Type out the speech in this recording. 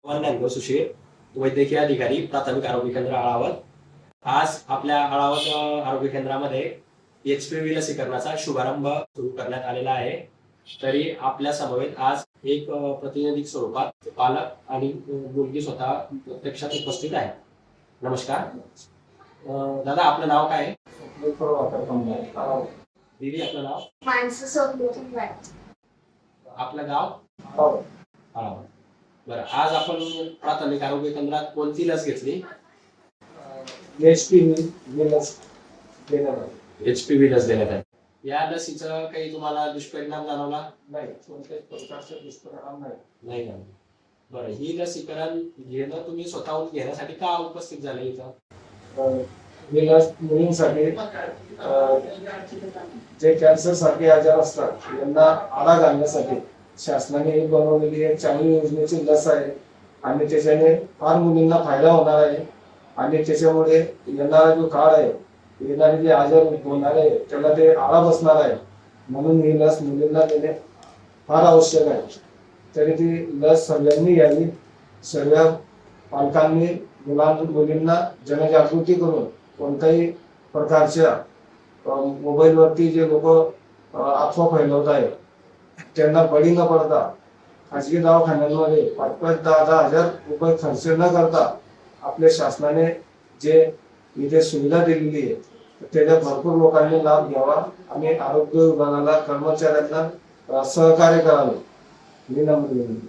ज्ञानदेव सुशील, वैद्यकीय अधिकारी, प्राथमिक आरोग्य केंद्र अळावत. आज आपल्या अळावत आरोग्य केंद्रामध्ये HPV लसीकरणाचा शुभारंभ सुरू करण्यात आलेला आहे. तरी आपल्या समवेत आज एक प्रतिनिधी स्वरूपात पालक आणि मुलगी स्वतः प्रत्यक्षात उपस्थित आहे. नमस्कार दादा, आपलं नाव काय आहे? दीदी, आपलं नाव? आपलं गाव? अळावत. बरं, आज आपण प्राथमिक आरोग्य केंद्रात कोणती लस घेतली? HPV लस देण्यात आहे. या लसीचं काही तुम्हाला दुष्परिणाम जाणवला? नाही, कोणत्याही प्रकारचे दुष्परिणाम नाही ना. बरं, ही लसीकरण घेणं तुम्ही स्वतःहून घेण्यासाठी का उपस्थित झाले इथं? ही लस मुलींसाठी जे कॅन्सर सारखे आजार असतात यांना आळा घालण्यासाठी शासनाने बनवलेली एक चांगली योजनेची लस आहे आणि त्याच्याने फार मुलींना फायदा होणार आहे आणि त्याच्यामुळे येणारा जो काळ आहे, येणारे जे आजार होणार आहे त्याला ते आळा बसणार आहे. म्हणून ही लस मुलींना देणे फार आवश्यक आहे. तरी ती लस सगळ्यांनी घ्यावी. सर्व पालकांनी मुलींना जनजागृती करून कोणत्याही प्रकारच्या मोबाईलवरती जे लोक अफवा फैलवत आहेत त्यांना बळी न पडता खाजगी दवाखान्यांमध्ये 5-10 रुपये खर्च न करता आपल्या शासनाने जे इथे सुविधा दिलेली आहे त्याच्या भरपूर लोकांनी लाभ घ्यावा आणि आरोग्य विभागाला कर्मचाऱ्यांना सहकार्य करावे. विनम्र विनंती.